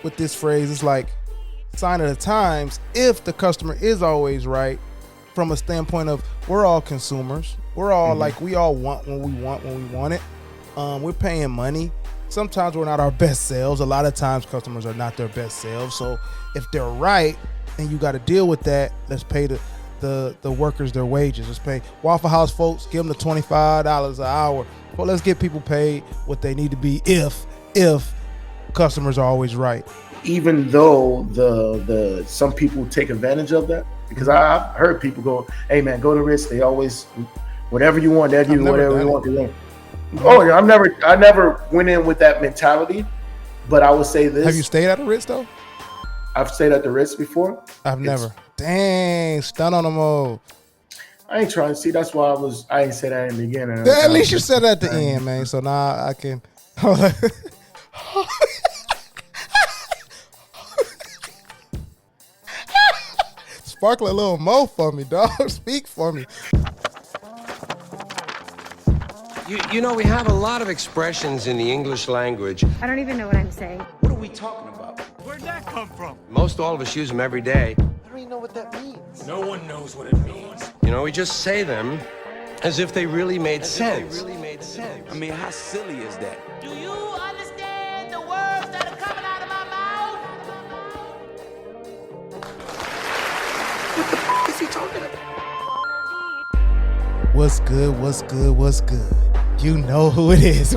with this phrase, it's like sign of the times. If the customer is always right, from a standpoint of we're all consumers, we're all like we all want when we want it. We're paying money. Sometimes we're not our best selves. A lot of times customers are not their best selves. So if they're right and you got to deal with that, let's pay the workers their wages. Let's pay Waffle House folks, give them the $25 an hour. Well, let's get people paid what they need to be if customers are always right. Even though the some people take advantage of that, because I've heard people go, "Hey man, go to Ritz. They always whatever you want, they'll give you whatever you want." Oh yeah, I never went in with that mentality, but I would say this. Have you stayed at the Ritz though? I've stayed at the Ritz before. I've never. Dang, stun on the mode. I ain't trying to see. That's why I ain't say that in the beginning. At least you said that at the end, man. So now I can. Sparkle a little more for me, dog. Speak for me. You know, we have a lot of expressions in the English language. I don't even know what I'm saying. What are we talking about? Where'd that come from? Most all of us use them every day. I don't even know what that means. No one knows what it means. You know, we just say them as if they really made sense. I mean, how silly is that? Do you understand the words that are coming out of my mouth? What the f*** is he talking about? What's good? What's good? What's good? You know who it is.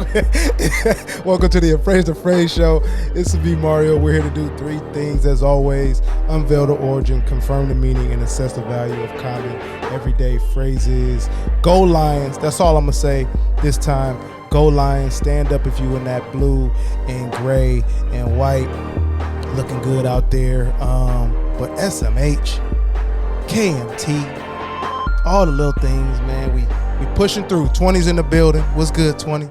Welcome to the Appraise the Phrase show. This is me, Mario. We're here to do three things as always: unveil the origin, confirm the meaning, and assess the value of common everyday phrases. Go Lions. That's all I'm going to say this time. Go Lions. Stand up if you in that blue and gray and white. Looking good out there. But SMH, KMT, all the little things, man. We pushing through. 20's in the building. What's good, 20?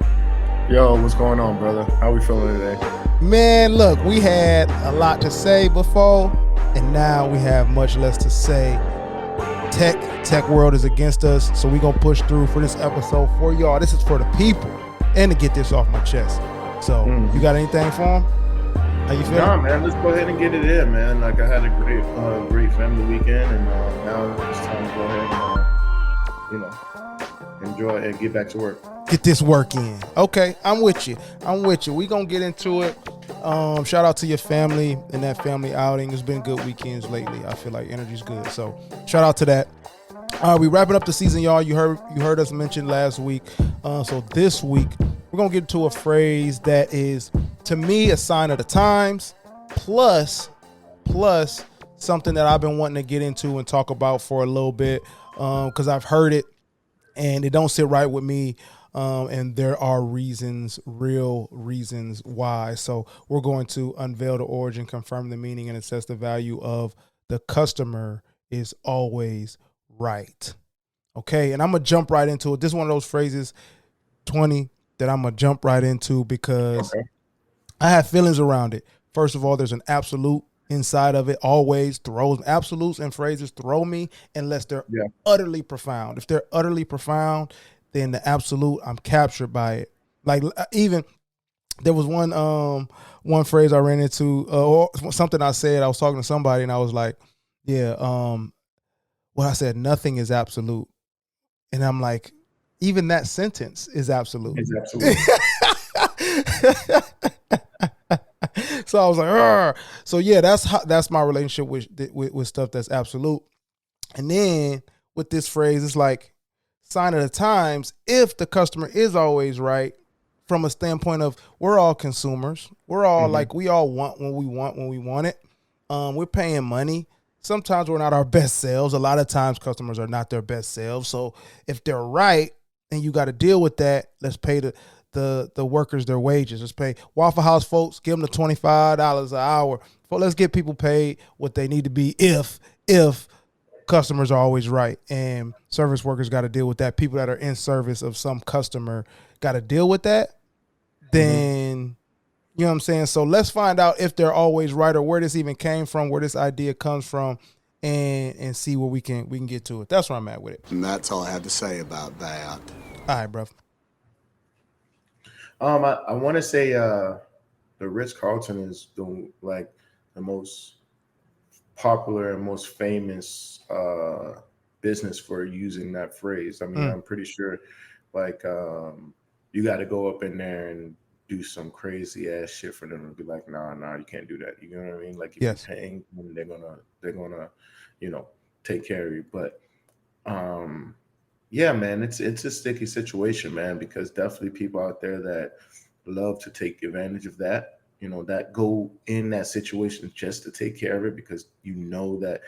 Yo, what's going on, brother? How we feeling today? Man, look, we had a lot to say before, and now we have much less to say. Tech world is against us, so we gonna push through for this episode for y'all. This is for the people, and to get this off my chest. So, you got anything for them? How you feeling? Nah, man, let's go ahead and get it in, man. Like, I had a great family weekend, and now it's time to go ahead and, enjoy and get back to work. Get this work in. Okay, I'm with you. We gonna get into it. Shout out to your family and that family outing. It's been good weekends lately. I feel like energy's good. So shout out to that. We wrapping up the season, y'all. You heard us mention last week. So this week we're gonna get into a phrase that is, to me, a sign of the times, plus something that I've been wanting to get into and talk about for a little bit, because I've heard it and it don't sit right with me. And there are real reasons why. So we're going to unveil the origin, confirm the meaning, and assess the value of the customer is always right. Okay, and I'm going to jump right into it. This is one of those phrases, 20, that I'm going to jump right into because I have feelings around it. First of all, there's an absolute inside of it. Always throws absolutes and phrases throw me unless they're utterly profound. If they're utterly profound, then the absolute, I'm captured by it. Like, even there was one phrase I ran into, or something I said. I was talking to somebody and I was like, I said, nothing is absolute. And I'm like, even that sentence is absolute. It's absolute. So I was like, Argh. So yeah, that's my relationship with stuff that's absolute. And then with this phrase, it's like sign of the times. If the customer is always right, from a standpoint of we're all consumers, we're all like we all want when we want it. We're paying money. Sometimes we're not our best selves. A lot of times customers are not their best selves. So if they're right and you got to deal with that, let's pay the workers their wages. Let's pay Waffle House folks, give them the $25 an hour. Well, let's get people paid what they need to be if customers are always right. And service workers got to deal with that. People that are in service of some customer got to deal with that. Then, you know what I'm saying? So let's find out if they're always right or where this even came from, where this idea comes from, and see where we can get to it. That's where I'm at with it. And that's all I have to say about that. All right, bro. I want to say the Ritz-Carlton is the most popular and most famous business for using that phrase. I mean, I'm pretty sure you got to go up in there and do some crazy ass shit for them to be like, nah, you can't do that. You know what I mean? Like if Yes. you're paying them, they're gonna, take care of you. But yeah, man, it's a sticky situation, man, because definitely people out there that love to take advantage of that, that go in that situation just to take care of it because that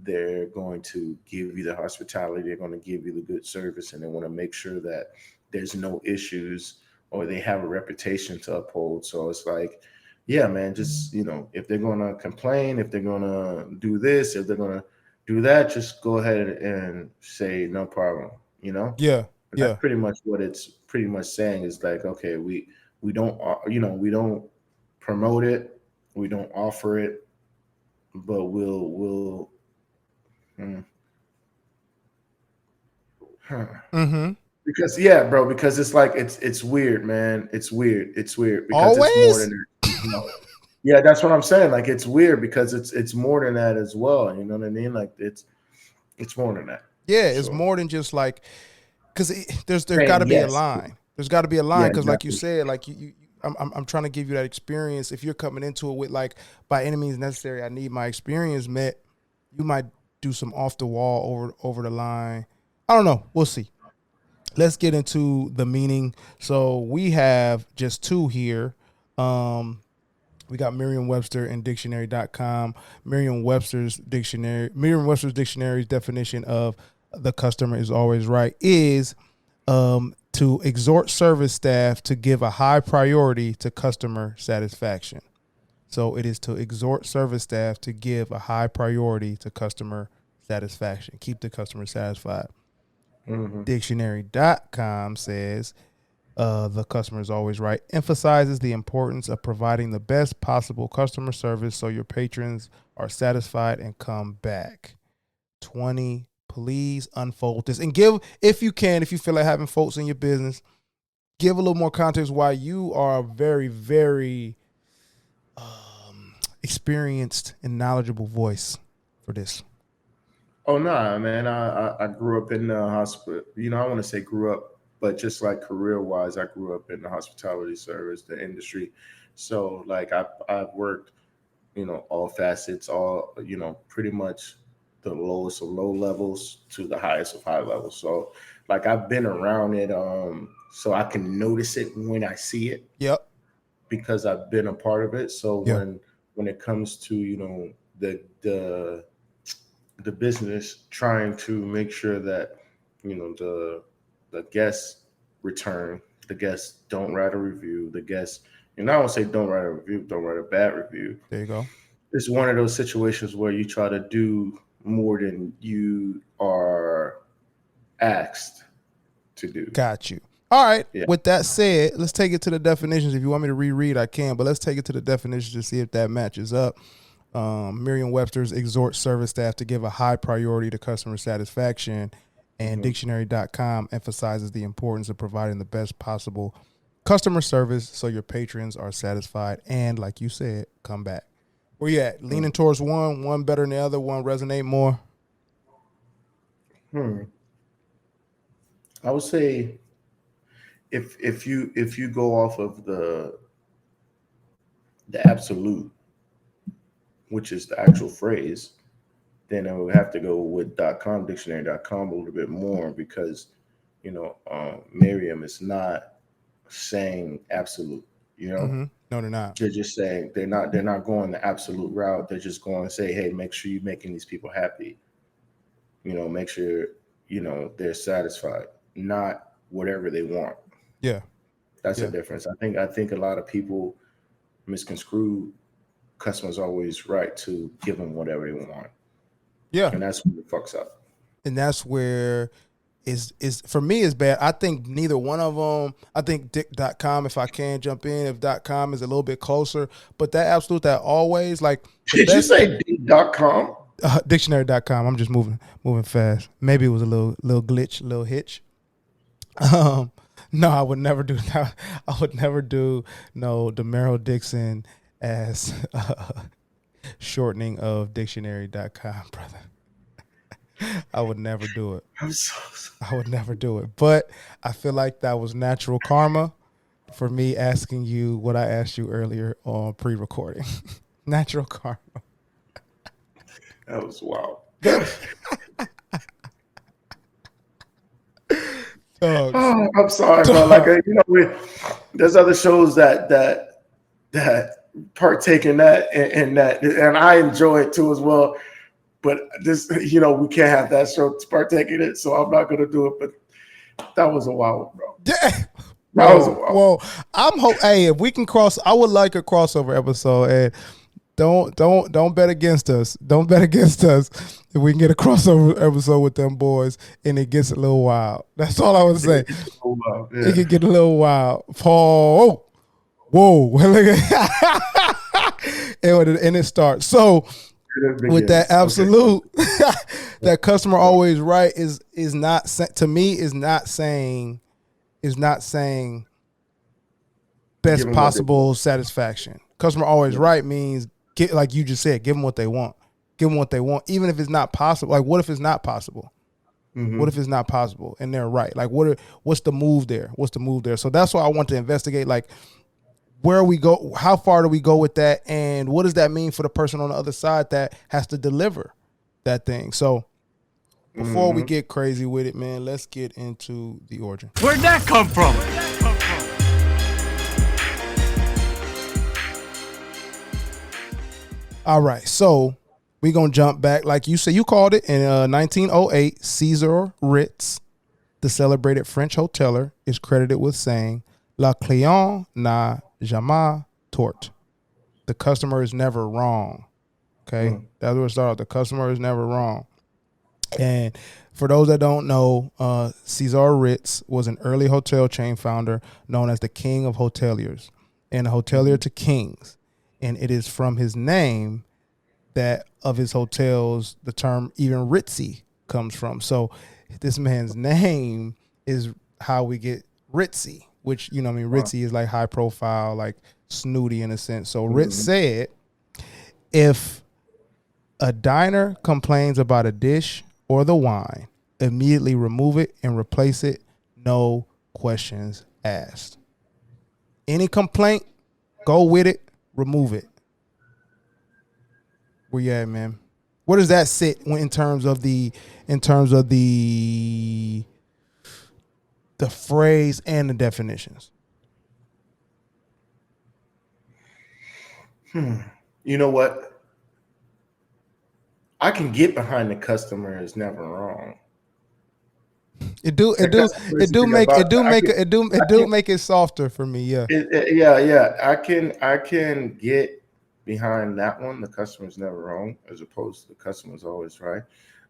they're going to give you the hospitality, they're going to give you the good service, and they want to make sure that there's no issues or they have a reputation to uphold. So it's like, yeah, man, just, if they're going to complain, if they're going to do this, if they're going to do that, just go ahead and say no problem, Yeah. And Yeah. that's pretty much what it's pretty much saying is like, okay, we don't, we don't promote it, we don't offer it, but we'll Mm-hmm. because because it's like it's weird, man. It's weird because it's more Always? than yeah, that's what I'm saying. Like it's weird because it's more than that as well. You know what I mean? Like it's more than that. Yeah, it's So more than just like, because there's got to saying be a yes. line. There's got to be a line Yeah, because, like you exactly. said, like I'm trying to give you that experience. If you're coming into it with like, by any means necessary, I need my experience met. You might do some off the wall over the line. I don't know. We'll see. Let's get into the meaning. So we have just two here. We got Merriam-Webster and dictionary.com. Merriam-Webster's dictionary's definition of the customer is always right is to exhort service staff to give a high priority to customer satisfaction. So it is to exhort service staff to give a high priority to customer satisfaction. Keep the customer satisfied. Dictionary.com says the customer is always right. Emphasizes the importance of providing the best possible customer service so your patrons are satisfied and come back. 20, please unfold this and give, if you can, if you feel like having folks in your business, give a little more context why you are a very, very experienced and knowledgeable voice for this. Oh no, man. I grew up in the hospital. I want to say grew up, but just like career wise, I grew up in the hospitality service, the industry. So like I've worked, all facets, all, pretty much the lowest of low levels to the highest of high levels. So like I've been around it, so I can notice it when I see it. Yep. Because I've been a part of it. So Yeah. when it comes to, the business trying to make sure that, the guests return, the guests don't write a review, the guests, and I don't say don't write a review, don't write a bad review. There you go. It's one of those situations where you try to do more than you are asked to do. Got you. All right. Yeah. With that said, let's take it to the definitions. If you want me to reread, I can, but let's take it to the definitions to see if that matches up. Merriam-Webster's exhort service staff to give a high priority to customer satisfaction, and dictionary.com emphasizes the importance of providing the best possible customer service so your patrons are satisfied and, like you said, come back. Where you at? Leaning towards one better than the other, one resonate more? I would say if you go off of the absolute, which is the actual phrase, then I would have to go with .com, dictionary.com a little bit more because, Merriam is not saying absolute, Mm-hmm. No, they're not. They're just saying they're not going the absolute route. They're just going to say, hey, make sure you're making these people happy. Make sure, they're satisfied, not whatever they want. Yeah. That's the difference. I think a lot of people misconstrue customers always right to give them whatever they want. Yeah. And that's where it fucks up. And that's where is for me is bad. I think neither one of them. I think dick.com, if I can jump in, if .com is a little bit closer, but that absolute, that always, like Did you say .com? Dictionary.com. I'm just moving fast. Maybe it was a little glitch, little hitch. No, I would never do that. I would never do DeMero Dixon as shortening of dictionary.com, brother. I would never do it. I'm so sorry. I would never do it. But I feel like that was natural karma for me asking you what I asked you earlier on pre-recording. Natural karma. That was wild. Dogs. Oh, I'm sorry, bro. Like there's other shows that partake in that and that, and I enjoy it too as well. But this, we can't have that show to partake in it, so I'm not gonna do it. But that was a wild, bro. Yeah. That was a wild. Well, hey, if we can I would like a crossover episode, and don't bet against us. Don't bet against us if we can get a crossover episode with them boys and it gets a little wild. That's all I would say. It could get a little wild. Paul, whoa, and it starts. So with that absolute, that customer always right is not, to me, is not saying best possible satisfaction. Customer always right means, like you just said, give them what they want. Give them what they want, even if it's not possible. Like, what if it's not possible? Mm-hmm. What if it's not possible and they're right? Like, what's the move there? What's the move there? So that's why I want to investigate, like, where we go, how far do we go with that, and what does that mean for the person on the other side that has to deliver that thing? So before we get crazy with it, man, let's get into the origin. Where'd that come from? All right, so we're going to jump back. Like you said, you called it in 1908, Cesar Ritz, the celebrated French hotelier, is credited with saying, "La client n'a jamais tort." The customer is never wrong. Okay, that's where it started. The customer is never wrong. And for those that don't know, Cesar Ritz was an early hotel chain founder known as the King of Hoteliers and a hotelier to kings. And it is from his name that of his hotels, the term even Ritzy comes from. So this man's name is how we get Ritzy, which, Ritzy is like high profile, like snooty in a sense. So Ritz said, if a diner complains about a dish or the wine, immediately remove it and replace it. No questions asked. Any complaint, go with it, remove it. Where you at, man? Where does that sit in terms of the phrase and the definitions? You know what? I can get behind the customer is never wrong. It do make it softer for me. Yeah. I can get behind that one. The customer's never wrong, as opposed to the customer's always right.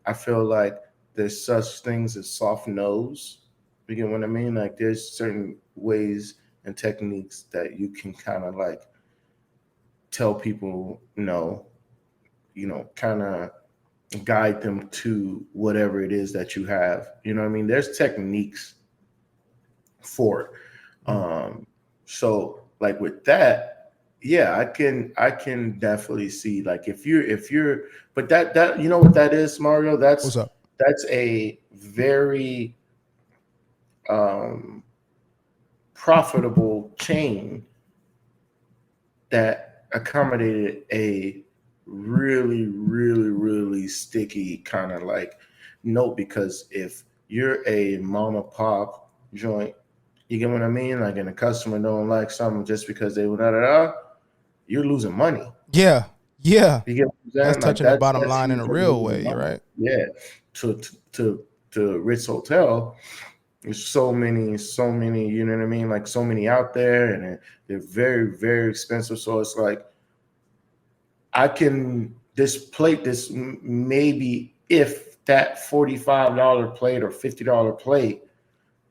I feel like there's such things as soft nose. You get what I mean? Like, there's certain ways and techniques that you can kind of like tell people no, kind of guide them to whatever it is that you have. You know what I mean? There's techniques for it. So like with that, yeah, I can definitely see, like, if you're but that you know what that is, Mario? What's up? That's a very profitable chain that accommodated a really, really, really sticky kind of like note, because if you're a mom and pop joint, you get what I mean? Like, and the customer don't like something just because they were you're losing money. Yeah. Yeah. You get what I'm saying? That's touching the bottom line in a real way, right? Yeah. To Ritz Hotel, there's so many, you know what I mean? Like, so many out there, and they're very, very expensive. So it's like, I can this maybe if that $45 plate or $50 plate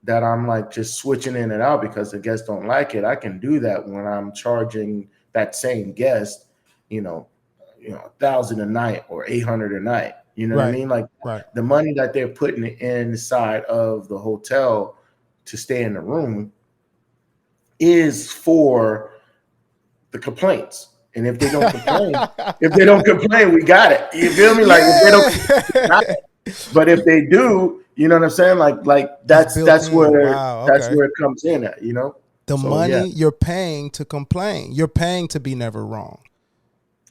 that I'm like just switching in and out because the guests don't like it, I can do that when I'm charging that same guest, $1,000 a night or $800 a night. You know what I mean? Like, the money that they're putting inside of the hotel to stay in the room is for the complaints. And if they don't complain, we got it. You feel me? Like if they don't, we got it. But if they do, you know what I'm saying? Like that's where that's where it comes in at, you know? The money you're paying to complain. You're paying to be never wrong.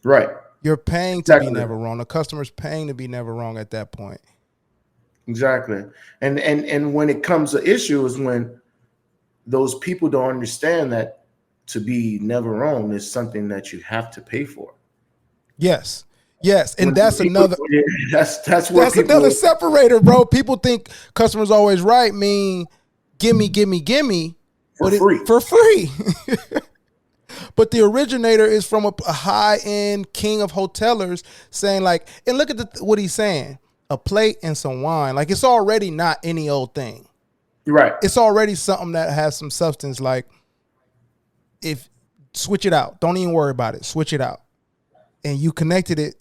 Right. You're paying to be never wrong. The customer's paying to be never wrong at that point. Exactly. And when it comes to issue is when those people don't understand that to be never wrong is something that you have to pay for. Yes. And that's another another separator, bro. People think customers always right mean gimme for free. But the originator is from a high-end king of hotelers saying like, and look at what he's saying, a plate and some wine. Like it's already not any old thing. Right. It's already something that has some substance. Like if switch it out, don't even worry about it. Switch it out. And you connected it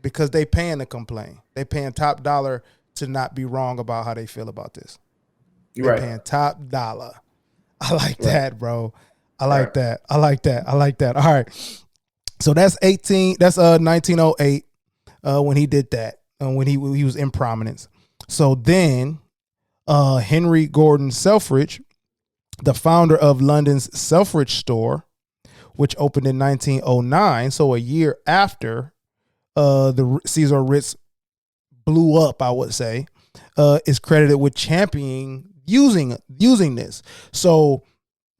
because they paying to complain. They paying top dollar to not be wrong about how they feel about this. They paying top dollar. I like that, bro. I like that. All right. So that's 1908 when he did that, when he was in prominence. So then Henry Gordon Selfridge, the founder of London's Selfridge store, which opened in 1909, so a year after the Cesar Ritz blew up, I would say, is credited with championing using this. So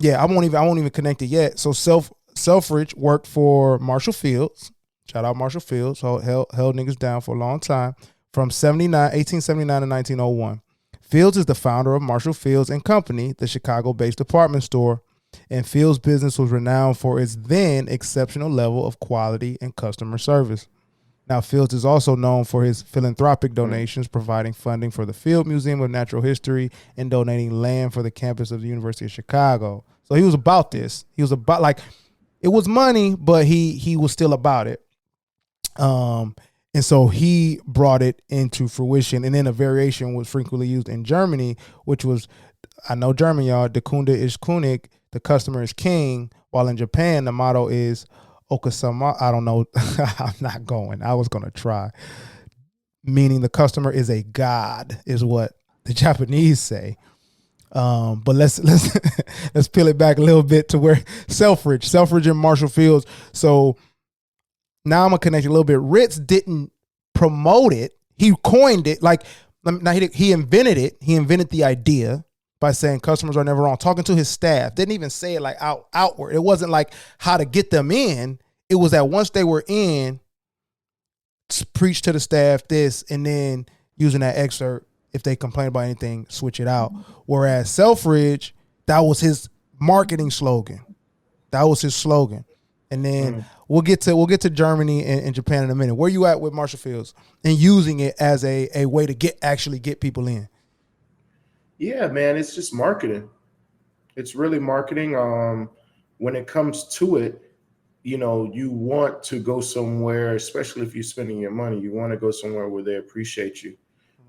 yeah, I won't even connect it yet. So Selfridge worked for Marshall Fields. Shout out Marshall Fields. Held niggas down for a long time from 1879 to 1901. Fields is the founder of Marshall Fields and Company, the Chicago-based department store. And Fields' business was renowned for its then exceptional level of quality and customer service. Now, Fields is also known for his philanthropic donations, providing funding for the Field Museum of Natural History and donating land for the campus of the University of Chicago. So he was about this. He was about, like, it was money, but he was still about it. And so he brought it into fruition. And then a variation was frequently used in Germany, which was, I know German, y'all, der Kunde ist König, the customer is king, while in Japan, the motto is Okasama. I don't know. I'm not going. I was going to try. Meaning the customer is a god, is what the Japanese say. But let's let's peel it back a little bit to where Selfridge and Marshall Fields. So now I'm gonna connect a little bit. Ritz didn't promote it. He coined it. Like now he invented it. He invented the idea by saying customers are never wrong. Talking to his staff, didn't even say it like outward. It wasn't like how to get them in. It was that once they were in, preach to the staff this, and then using that excerpt, if they complain about anything, switch it out. Whereas Selfridge, that was his marketing slogan. That was his slogan. And then we'll get to Germany and Japan in a minute. Where you at with Marshall Fields and using it as a way to get people in? Yeah, man, it's just marketing. It's really marketing. When it comes to it, you know, you want to go somewhere, especially if you're spending your money, you want to go somewhere where they appreciate you,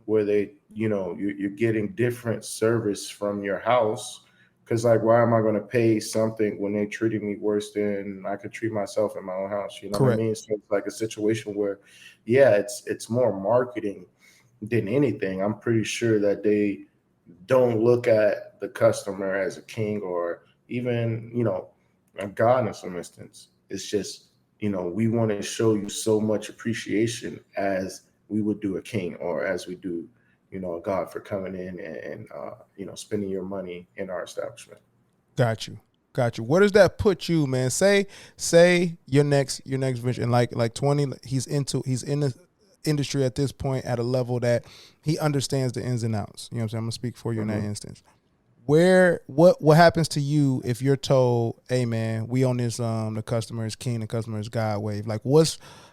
where they, you know, you're getting different service from your house. Because, like, why am I going to pay something when they're treating me worse than I could treat myself in my own house? You know what I mean? So it's like a situation where, yeah, it's more marketing than anything. I'm pretty sure that they don't look at the customer as a king or even, you know, a god in some instance. It's just, you know, we want to show you so much appreciation as we would do a king or as we do, you know, a god for coming in and you know, spending your money in our establishment. Got you. Where does that put you, man? Say your next venture, and like 20, he's in the industry at this point at a level that he understands the ins and outs. You know what I'm saying? I'm gonna speak for you in that instance. What happens to you if you're told, hey man, we on this the customer is king, the customer is God wave? Like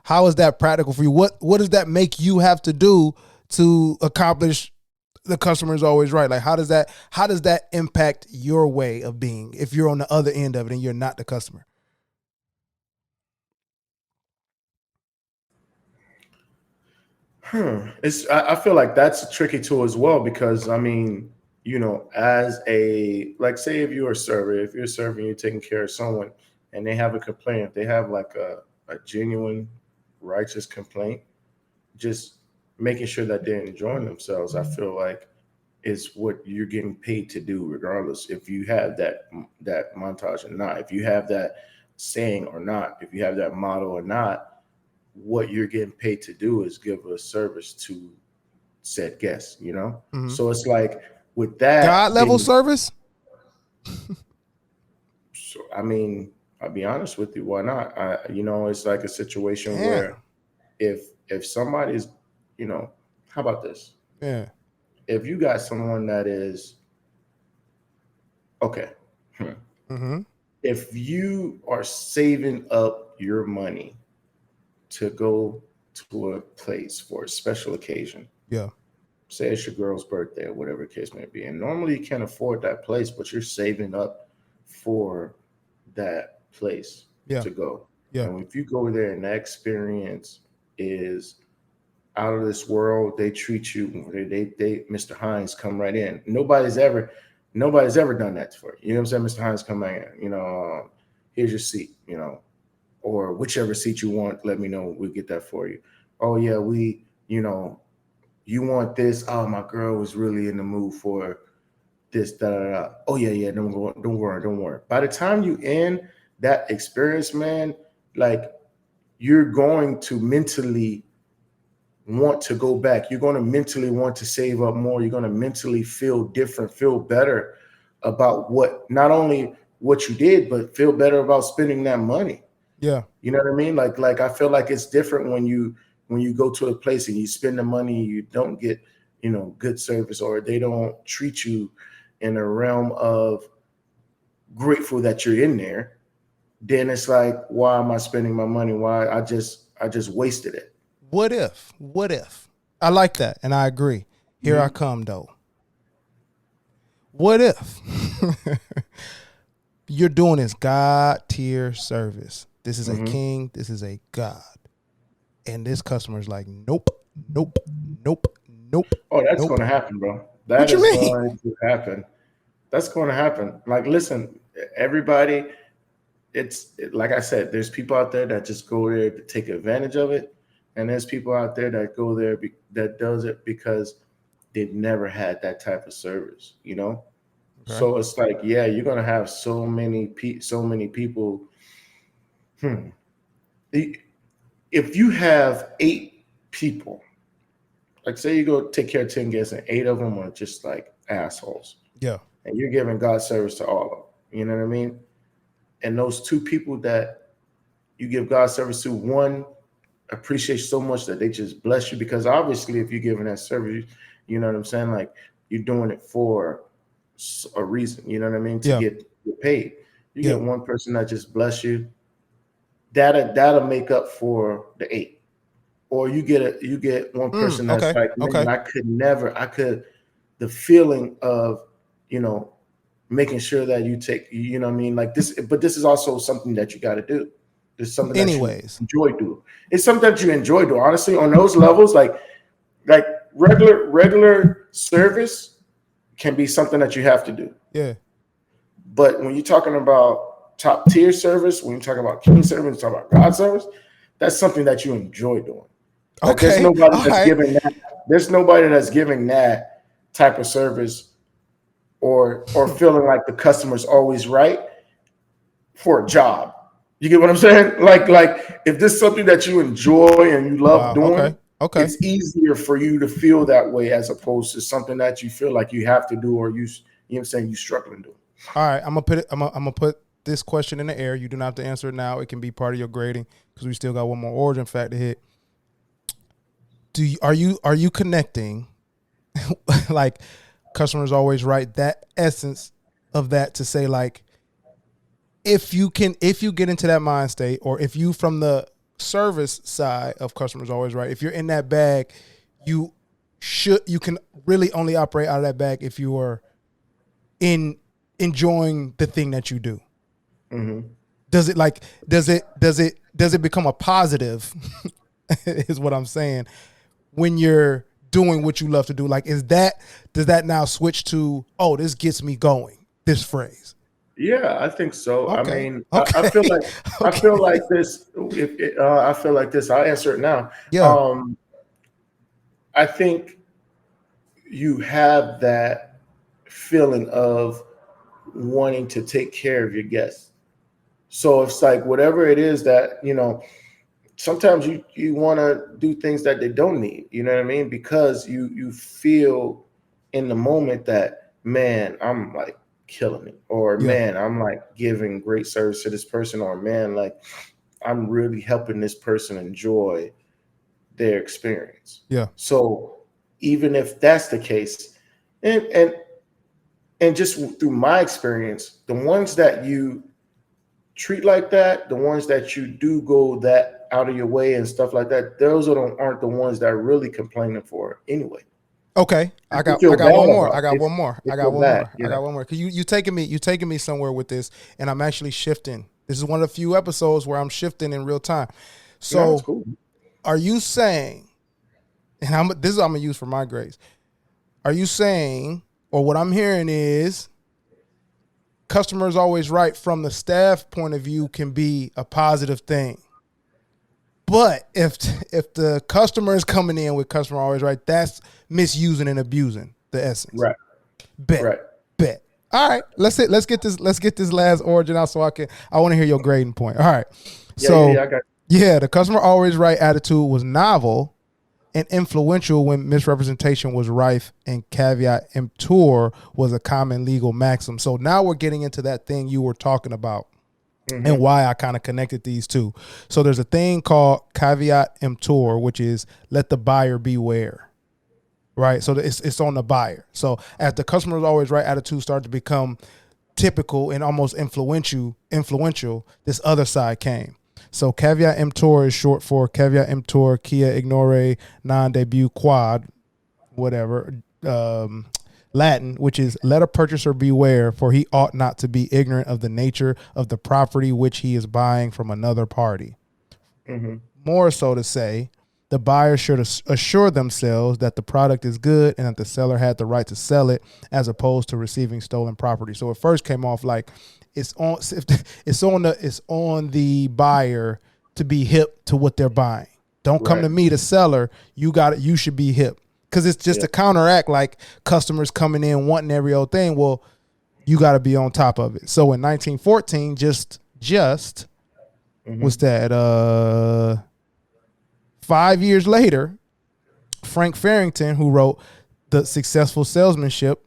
how is that practical for you? What does that make you have to do to accomplish the customer is always right? Like how does that impact your way of being if you're on the other end of it and you're not the customer? I feel like that's tricky too as well, because I mean, as like say if you're a server, if you're a server and you're taking care of someone and they have a complaint, if they have like a genuine righteous complaint, just making sure that they're enjoying themselves, I feel like is what you're getting paid to do, regardless if you have that montage or not, if you have that saying or not, if you have that motto or not. What you're getting paid to do is give a service to said guest, Mm-hmm. So it's like with that God level service. So I mean, I'll be honest with you, why not? It's like a situation where if somebody's, how about this? Yeah. If you got someone that is okay, Mm-hmm. if you are saving up your money to go to a place for a special occasion, Yeah. say it's your girl's birthday or whatever the case may be, and normally you can't afford that place, but you're saving up for that place to go. Yeah. And if you go there and that experience is out of this world, they treat you, they Mr. Hines come right in. Nobody's ever done that for you. You know what I'm saying? Mr. Hines come in, here's your seat, or whichever seat you want, let me know. We'll get that for you. Oh yeah, you want this? Oh, my girl was really in the mood for this. Da, da, da. Oh yeah. Don't worry. By the time you end that experience, man, like you're going to mentally want to go back. You're going to mentally want to save up more. You're going to mentally feel different, feel better about not only what you did, but feel better about spending that money. Yeah. You know what I mean? Like I feel like it's different when you go to a place and you spend the money, you don't get, good service, or they don't treat you in a realm of grateful that you're in there. Then it's like, why am I spending my money? Why I just wasted it. What if? I like that, and I agree. Here I come, though. What if you're doing this God tier service? This is a king. This is a God. And this customer is like, nope. Oh, that's going to happen, bro. That is going to happen. That's going to happen. Like, listen, everybody, like I said, there's people out there that just go there to take advantage of it. And there's people out there that go there that does it because they've never had that type of service, Okay. So it's like, yeah, you're going to have so many people. If you have 8 people, like say you go take care of 10 guests and 8 of them are just like assholes. Yeah. And you're giving God service to all of them. You know what I mean? And those 2 people that you give God service to, one appreciate so much that they just bless you, because obviously if you're giving that service, you know what I'm saying? Like you're doing it for a reason, you know what I mean? To get paid. You get one person that just bless you, that'll make up for the 8. Or you get one person that's like, man, I could the feeling of, making sure that you take, you know what I mean? Like this, but this is also something that you got to do. It's something that you enjoy doing. It's something that you enjoy doing. Honestly, on those levels, like regular service can be something that you have to do. Yeah. But when you're talking about top tier service, when you're talking about king service, when you're talking about God service, that's something that you enjoy doing. Like there's nobody that's giving that type of service or feeling like the customer's always right for a job. You get what I'm saying? Like if this is something that you enjoy and you love doing, it's easier for you to feel that way as opposed to something that you feel like you have to do or you know what I'm saying, you struggling to do. All right, I'm gonna put this question in the air. You do not have to answer it now. It can be part of your grading because we still got one more origin fact to hit. Are you connecting like customers always right, that essence of that to say like if you get into that mind state, or if you from the service side of customers always right, if you're in that bag, you can really only operate out of that bag if you are enjoying the thing that you do. Mm-hmm. Does it become a positive is what I'm saying when you're doing what you love to do? Like, does that now switch to, oh, this gets me going, this phrase? Yeah, I think so. Okay. I mean, Okay. I feel like I feel like this. I feel like this. I'll answer it now. Yeah. I think you have that feeling of wanting to take care of your guests. So it's like whatever it is that, sometimes you want to do things that they don't need, you know what I mean? Because you feel in the moment that, man, I'm like killing it, or Yeah. man, I'm like giving great service to this person, or man, like I'm really helping this person enjoy their experience. Yeah. So even if that's the case, and just through my experience, the ones that you treat like that, the ones that you do go that out of your way and stuff like that, those aren't the ones that are really complaining for it anyway. Okay, I got one more. I got one more. Cause you taking me somewhere with this, and I'm actually shifting. This is one of the few episodes where I'm shifting in real time. So, that's cool. Are you saying, and this is what I'm gonna use for my grades? Are you saying, or what I'm hearing is, customers always right from the staff point of view can be a positive thing. But if the customer is coming in with customer always right, that's misusing and abusing the essence. Right. Bet. All right. Let's get this last origin out so I want to hear your grading point. All right. The customer always right attitude was novel and influential when misrepresentation was rife and caveat emptor was a common legal maxim. So now we're getting into that thing you were talking about. Mm-hmm. And why I kind of connected these two. So there's a thing called caveat emptor, which is let the buyer beware, right? So it's on the buyer. So as the customer's always right attitude started to become typical and almost influential, this other side came. So caveat emptor is short for caveat emptor quia ignore non debut quod, whatever, Latin, which is let a purchaser beware, for he ought not to be ignorant of the nature of the property which he is buying from another party. Mm-hmm. More so to say, the buyer should assure themselves that the product is good and that the seller had the right to sell it, as opposed to receiving stolen property. So it first came off like it's on the buyer to be hip to what they're buying. Don't come to me, the seller. You should be hip. Because it's just to counteract like customers coming in wanting every old thing. Well, you got to be on top of it. So in 1914, just what's that? 5 years later, Frank Farrington, who wrote The Successful Salesmanship,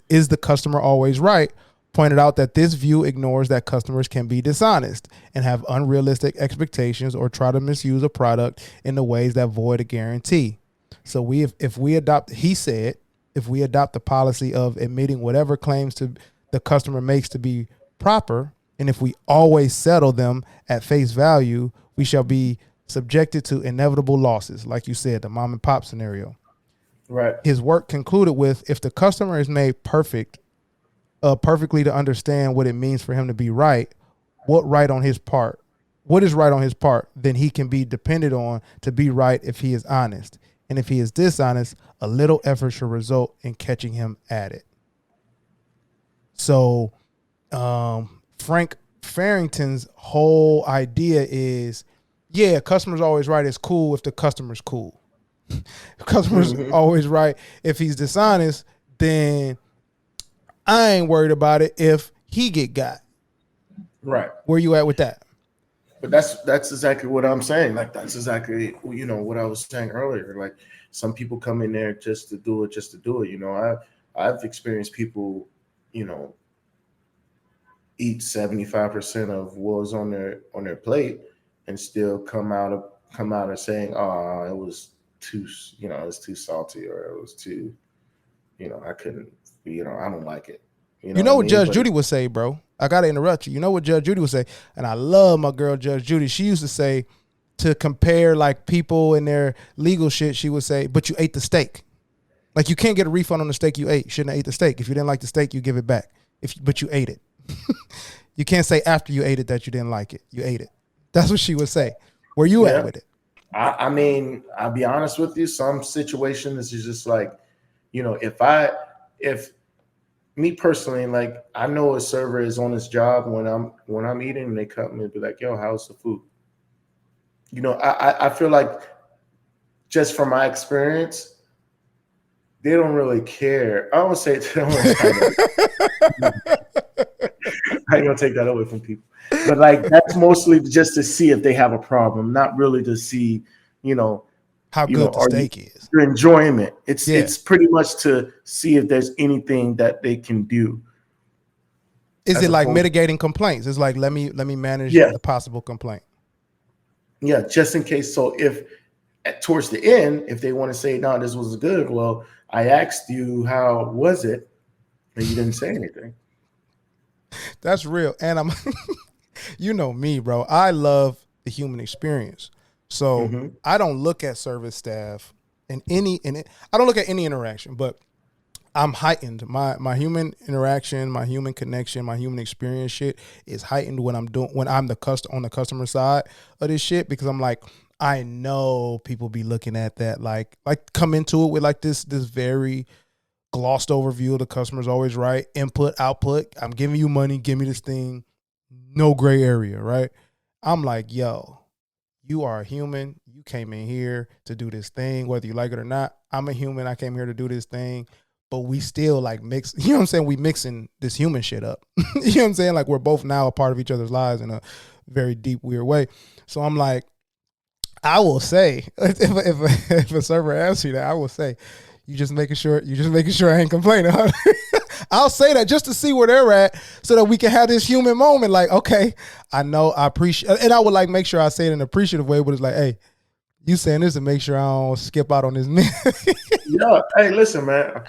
Is the Customer Always Right?, pointed out that this view ignores that customers can be dishonest and have unrealistic expectations or try to misuse a product in the ways that void a guarantee. So if we adopt the policy of admitting whatever claims to the customer makes to be proper, and if we always settle them at face value, we shall be subjected to inevitable losses, like you said, the mom and pop scenario. Right. His work concluded with, if the customer is made perfectly to understand what it means for him to be right, what is right on his part, then he can be depended on to be right if he is honest. And if he is dishonest, a little effort should result in catching him at it. So Frank Farrington's whole idea is, customer's always right is cool if the customer's cool. Customer's always right. If he's dishonest, then I ain't worried about it if he get got. Right. Where you at with that? But that's exactly what I'm saying. Like, that's exactly, what I was saying earlier. Like, some people come in there just to do it. I've experienced people, eat 75% of what was on their plate and still come out and saying, "Oh, it was too, it was too salty, or it was too, I couldn't, I don't like it." You know what Judge Judy would say, bro? I got to interrupt you. You know what Judge Judy would say? And I love my girl, Judge Judy. She used to say, to compare like people and their legal shit, she would say, but you ate the steak. Like, you can't get a refund on the steak you ate. You shouldn't have ate the steak. If you didn't like the steak, you give it back. But you ate it. You can't say after you ate it that you didn't like it. You ate it. That's what she would say. Where you at with it? I mean, I'll be honest with you. Some situations is just like, if me personally, like I know a server is on his job when I'm eating and they come and be like, yo, how's the food? I feel like just from my experience, they don't really care. I don't say they don't I ain't gonna take that away from people. But like that's mostly just to see if they have a problem, not really to see, how good the steak is. Your enjoyment. It's pretty much to see if there's anything that they can do. Is it like mitigating complaints? It's like let me manage the possible complaint. Yeah, just in case. So if towards the end, if they want to say, no, this was good, well, I asked you how was it, and you didn't say anything. That's real. And I'm you know me, bro. I love the human experience. So I don't look at service staff I don't look at any interaction, but I'm heightened. My human interaction, my human connection, my human experience shit is heightened when I'm on the customer side of this shit, because I'm like, I know people be looking at that like come into it with like this very glossed overview of the customer's always right. Input, output. I'm giving you money. Give me this thing. No gray area, right? I'm like, yo, you are a human. You came in here to do this thing, whether you like it or not. I'm a human. I came here to do this thing. But we still like mix, you know what I'm saying? We mixing this human shit up. You know what I'm saying? Like we're both now a part of each other's lives in a very deep, weird way. So I'm like, I will say, if a server asks you that, I will say, you just making sure I ain't complaining. Huh? I'll say that just to see where they're at so that we can have this human moment. Like, okay, I know, I appreciate, and I would like make sure I say it in an appreciative way, but it's like, hey, you saying this to make sure I don't skip out on this man. Yeah, hey, listen, man.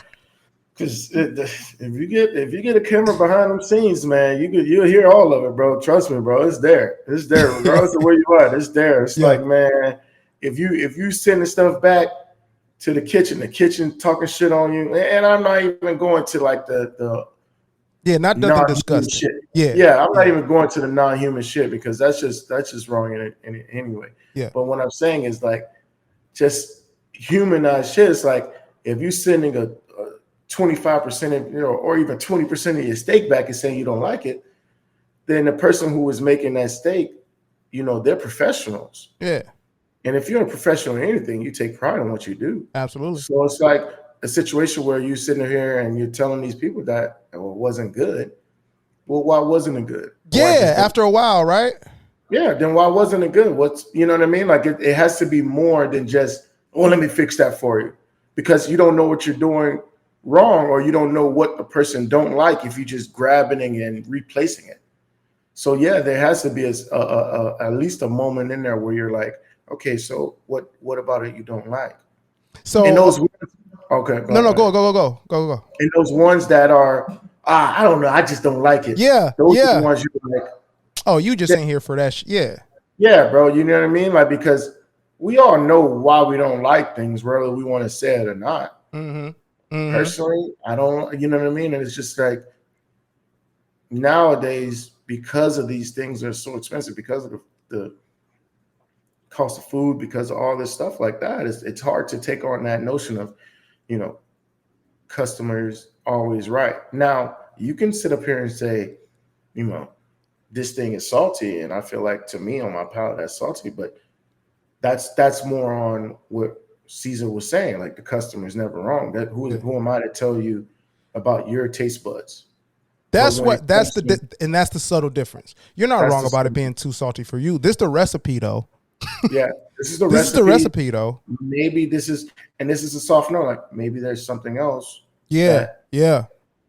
Because if you get a camera behind them scenes, man, you'll hear all of it, bro. Trust me, bro. It's there. It's there. Regardless of where you are, it's there. It's like, man, if you sending stuff back to the kitchen talking shit on you, and I'm not even going to like the not nothing disgusting shit. I'm not even going to the non-human shit, because that's just wrong in anyway. Yeah. But what I'm saying is like just humanized shit. It's like if you sending a 25% of, or even 20% of your steak back and saying you don't like it, then the person who is making that steak, they're professionals. Yeah. And if you're a professional in anything, you take pride in what you do. Absolutely. So it's like a situation where you're sitting here and you're telling these people that it wasn't good. Well, why wasn't it good? After a while, right? Yeah, then why wasn't it good? You know what I mean? Like it has to be more than just, let me fix that for you. Because you don't know what you're doing wrong, or you don't know what the person don't like if you just grabbing it and replacing it. So there has to be at least a moment in there where you're like, okay, so what about it you don't like? So and those go. And those ones that are I don't know, I just don't like it. Those are the ones you're like, oh, you just ain't here for that yeah, bro, you know what I mean? Like, because we all know why we don't like things, whether we want to say it or not. Personally, I don't, you know what I mean? And it's just like nowadays, because of these things are so expensive, because of the cost of food, because of all this stuff like that, it's hard to take on that notion of, customers always right. Now, you can sit up here and say, this thing is salty, and I feel like to me on my palate that's salty, but that's more on what Cesar was saying, like the customer is never wrong. That who am I to tell you about your taste buds? That's the subtle difference. You're not wrong about it being too salty for you. This is the recipe though. Yeah, this is the recipe though. Maybe this is a soft note. Like maybe there's something else. You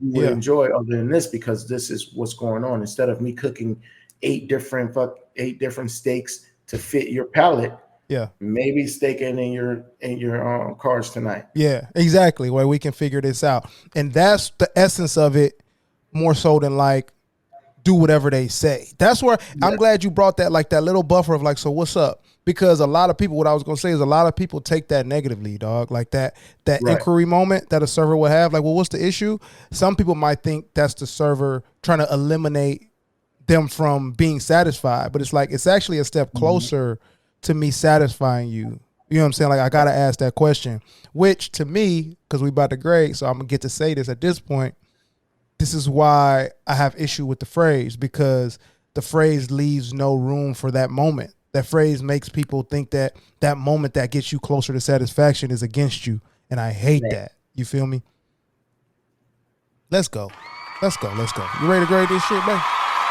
would enjoy other than this, because this is what's going on. Instead of me cooking 8 different steaks to fit your palate. Yeah, maybe steak in your cars tonight. Yeah, exactly. Where we can figure this out, and that's the essence of it, more so than like do whatever they say. That's where I'm glad you brought that, like that little buffer of like, so what's up? Because a lot of people, what I was gonna say is a lot of people take that negatively, dog. Like that inquiry moment that a server will have, like, well, what's the issue? Some people might think that's the server trying to eliminate them from being satisfied, but it's like it's actually a step closer to me satisfying you? You know what I'm saying? Like, I got to ask that question, which to me, because we about to grade, so I'm going to get to say this at this point. This is why I have issue with the phrase, because the phrase leaves no room for that moment. That phrase makes people think that that moment that gets you closer to satisfaction is against you. And I hate that. You feel me? Let's go. You ready to grade this shit, man?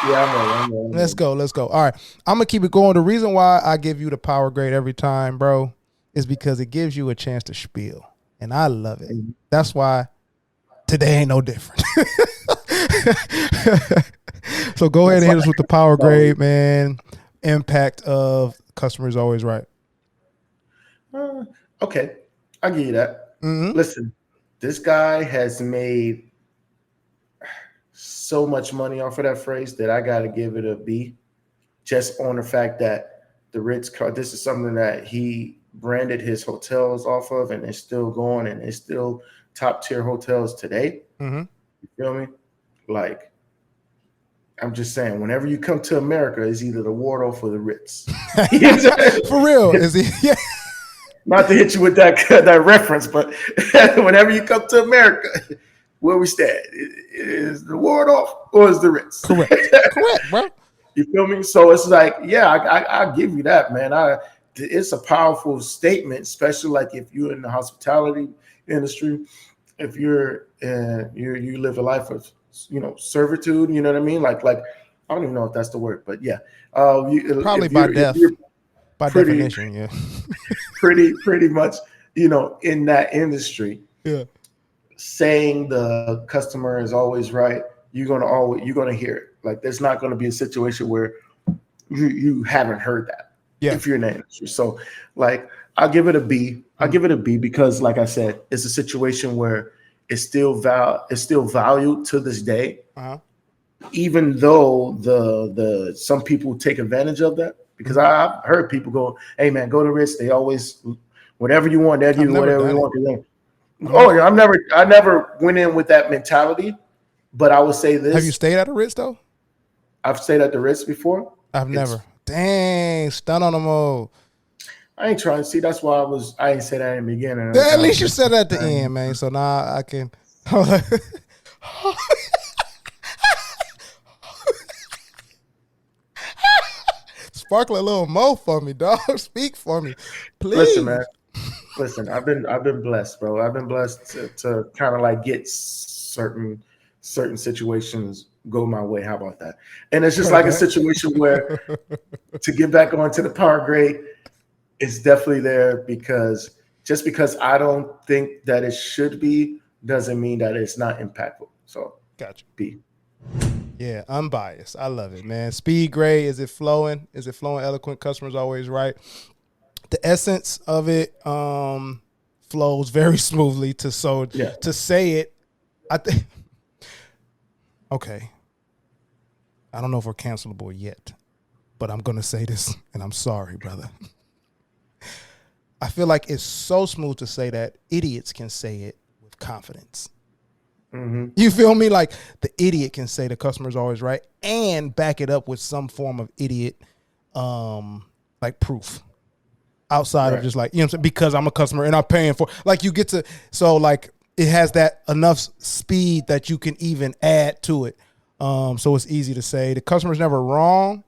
Yeah, I'm ready. Let's go. All right. I'm going to keep it going. The reason why I give you the power grade every time, bro, is because it gives you a chance to spiel. And I love it. That's why today ain't no different. So go ahead and hit us with the power grade, man. Impact of customer is always right. Okay, I'll give you that. Mm-hmm. Listen, this guy has made so much money off of that phrase that I got to give it a B, just on the fact that the Ritz, this is something that he branded his hotels off of, and it's still going, and it's still top tier hotels today. Mm-hmm. You feel me? Like, I'm just saying, whenever you come to America, it's either the Waldorf or the Ritz. For real. Is he? Yeah. Not to hit you with that reference, but whenever you come to America, where we stand, is the Waldorf or is the Ritz? Correct, bro. You feel me? So it's like, yeah, I give you that, man. It's a powerful statement, especially like if you're in the hospitality industry, if you live a life of servitude. You know what I mean? Like I don't even know if that's the word, but yeah, probably by death. By definition, yeah. pretty much, in that industry. Yeah. Saying the customer is always right, you're gonna hear it. Like, there's not gonna be a situation where you haven't heard that. Yeah. If you're in that industry. So, like, I'll give it a B. I'll give it a B because, like I said, it's a situation where it's still valued to this day. Uh-huh. Even though the some people take advantage of that. Because I've heard people go, "Hey man, go to Ritz. They always, whatever you want, they'll give you whatever you want." Oh yeah, I never went in with that mentality. But I would say this: have you stayed at a Ritz though? I've stayed at the Ritz before. I've never. Dang, stun on them all. I ain't trying to see. That's why I ain't say that in the beginning. At least you said that at the end, man. So now I can. Sparkle a little more for me, dog. Speak for me, please. Listen, man. Listen, I've been blessed, bro. I've been blessed to kind of like get certain situations go my way. How about that? And it's just like a situation where to get back onto the power grade, it's definitely there because just because I don't think that it should be doesn't mean that it's not impactful. So gotcha. B. Yeah, unbiased. I love it, man. Speed grade, is it flowing? Is it flowing eloquent? Customer's always right. The essence of it flows very smoothly to say it. I think okay. I don't know if we're cancelable yet, but I'm gonna say this, and I'm sorry, brother. I feel like it's so smooth to say that idiots can say it with confidence. Mm-hmm. You feel me? Like the idiot can say the customer's always right and back it up with some form of idiot, like proof outside of just like, you know what I'm saying? Because I'm a customer and I'm paying for, like you get to, so like it has that enough speed that you can even add to it. So it's easy to say the customer's never wrong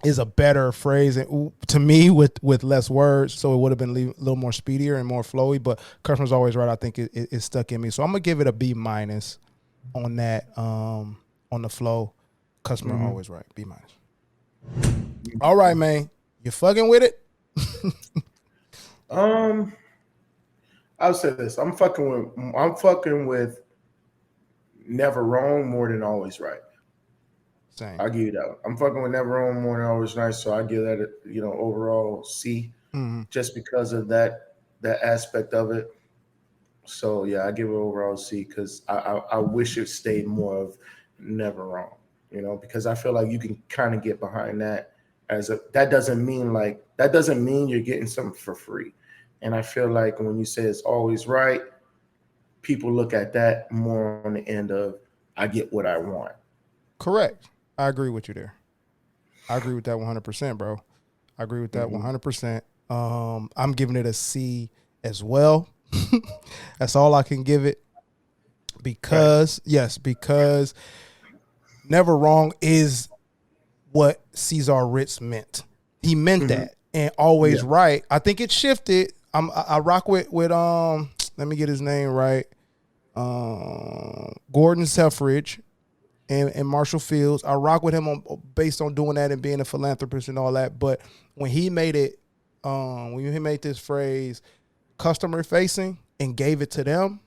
is a better phrase to me with less words. So it would have been a little more speedier and more flowy, but customer's always right. I think it stuck in me. So I'm going to give it a B- on that, on the flow. Customer always right. B-. All right, man. You fucking with it? I'll say this. I'm fucking with never wrong more than always right. Same. I'll give you that one. I'm fucking with never wrong more than always right. So I give that overall C, just because of that aspect of it. So yeah, I give it overall C because I wish it stayed more of never wrong. Because I feel like you can kind of get behind that that doesn't mean you're getting something for free. And I feel like when you say it's always right, people look at that more on the end of I get what I want. Correct. I agree with you there. I agree with that 100%, bro. I agree with that 100%. I'm giving it a C as well. That's all I can give it. Because Never Wrong is what Cesar Ritz meant. He meant that, and Always Right. I think it shifted. I rock with let me get his name right. Gordon Selfridge and Marshall Fields. I rock with him based on doing that and being a philanthropist and all that. But when he made it, when he made this phrase customer facing and gave it to them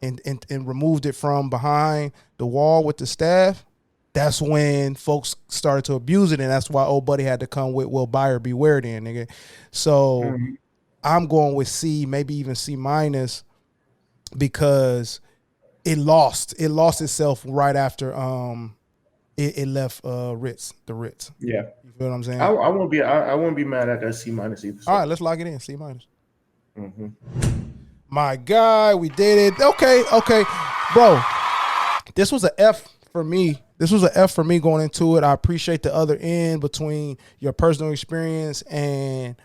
and removed it from behind the wall with the staff, that's when folks started to abuse it, and that's why old buddy had to come with "Will buyer beware" then, nigga. So I'm going with C, maybe even C minus, because it lost itself right after it left Ritz, the Ritz. Yeah, you feel what I'm saying? I won't be mad at that C minus either. So. All right, let's lock it in. C minus. My guy, we did it. Okay, bro. This was an F for me. This was an F for me going into it. I appreciate the other end between your personal experience and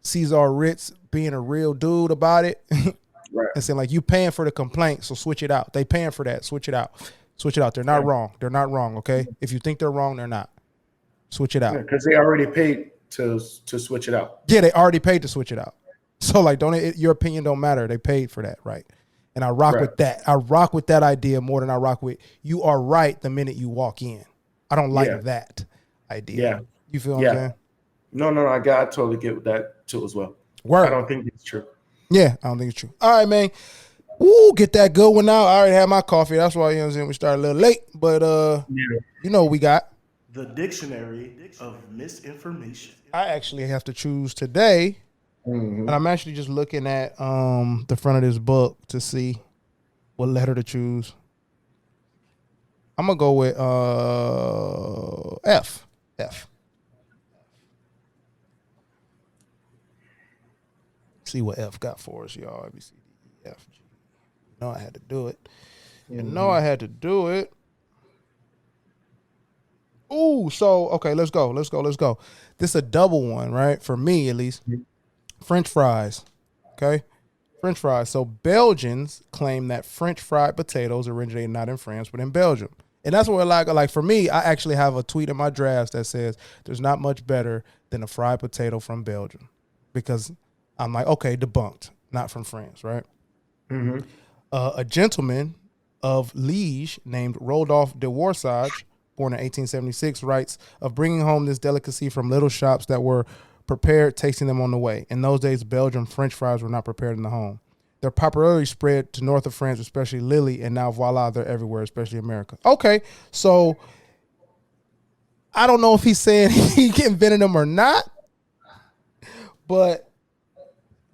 Cesar Ritz being a real dude about it. Right. And saying, like, you paying for the complaint, so switch it out. They paying for that. Switch it out. Switch it out. They're not wrong. They're not wrong, okay? If you think they're wrong, they're not. Switch it out. Because they already paid to switch it out. Yeah, they already paid to switch it out. So, like, your opinion don't matter. They paid for that, right? And I rock with that. I rock with that idea more than I rock with you are right the minute you walk in. I don't like that idea. Yeah. You feel what I'm saying? No, I totally get with that too as well. Word. I don't think it's true. Yeah, I don't think it's true. All right, man. Ooh, get that good one out. I already had my coffee. That's why, you know what I'm saying, we started a little late. But you know what we got. The Dictionary of Misinformation. I actually have to choose today. And I'm actually just looking at the front of this book to see what letter to choose. I'm gonna go with F. See what F got for us, y'all. A, B, C, D, E, F, G. You know I had to do it. Ooh, so okay, let's go. This is a double one, right? For me, at least. French fries, okay? French fries. So Belgians claim that French fried potatoes originated not in France, but in Belgium. And that's what like for me, I actually have a tweet in my drafts that says there's not much better than a fried potato from Belgium. Because I'm like, okay, debunked, not from France, right? A gentleman of Liège named Rodolphe de Warsage, born in 1876, writes of bringing home this delicacy from little shops that were prepared, tasting them on the way. In those days, Belgium French fries were not prepared in the home. Their popularity spread to north of France, especially Lille, and now voila, they're everywhere, especially America. Okay, so I don't know if he's saying he invented them or not, but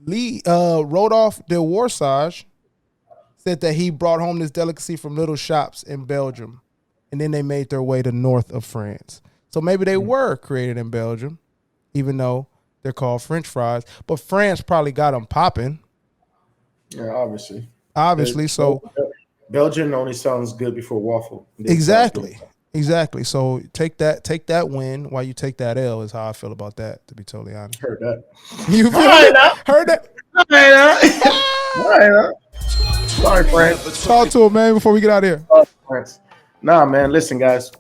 Rodolphe de Warsage said that he brought home this delicacy from little shops in Belgium, and then they made their way to north of France. So maybe they were created in Belgium, even though they're called French fries. But France probably got them popping. Yeah, obviously. So Belgian only sounds good before waffle. Exactly. So take that win while you take that L is how I feel about that, to be totally honest. Heard that. You feel it? Heard that? All right. Sorry, France. Talk to him, man, before we get out of here. Nah, man, listen, guys.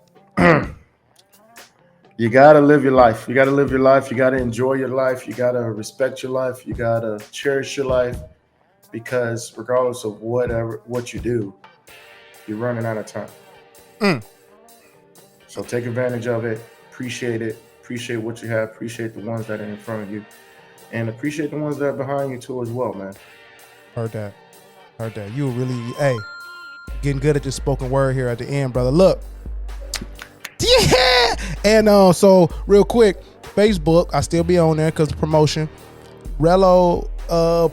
You got to live your life. You got to enjoy your life. You got to respect your life. You got to cherish your life, because regardless of what you do, you're running out of time. So take advantage of it. Appreciate it. Appreciate what you have. Appreciate the ones that are in front of you. And appreciate the ones that are behind you too as well, man. Heard that. You really, getting good at this spoken word here at the end, brother. Look. Yeah. And so real quick, Facebook, I still be on there because of promotion. Rello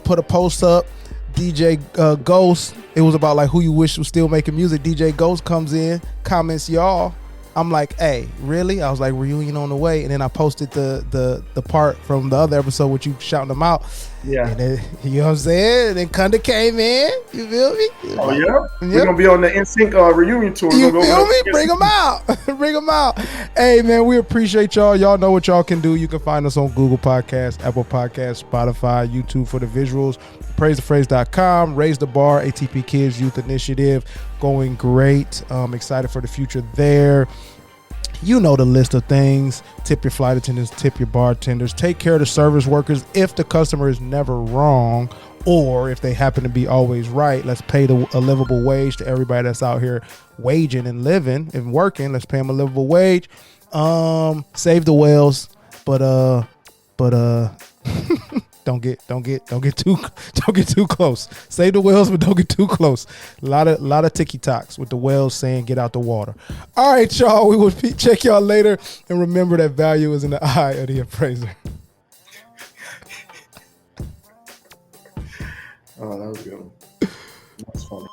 put a post up. DJ Ghost, it was about like who you wish was still making music. DJ Ghost comes in, comments y'all. I'm like, hey, really? I was like, reunion on the way. And then I posted the part from the other episode with you shouting them out. Yeah. And then, you know what I'm saying? And then Kunda came in. You feel me? Oh, yeah? We're going to be on the NSYNC reunion tour. You feel me? Bring them out. Bring them out. Hey, man, we appreciate y'all. Y'all know what y'all can do. You can find us on Google Podcasts, Apple Podcasts, Spotify, YouTube for the visuals, PraiseThePhrase.com, Raise the Bar, ATP Kids Youth Initiative, going great. Excited for the future there. You know the list of things. Tip your flight attendants, tip your bartenders, take care of the service workers. If the customer is never wrong, or if they happen to be always right, let's pay a livable wage to everybody that's out here waging and living and working. Let's pay them a livable wage. Save the whales, but don't get too close. Save the whales, but don't get too close. A lot of TikToks with the whales saying get out the water. All right, y'all. We will check y'all later, and remember that value is in the eye of the appraiser. Oh, that was good. That's funny.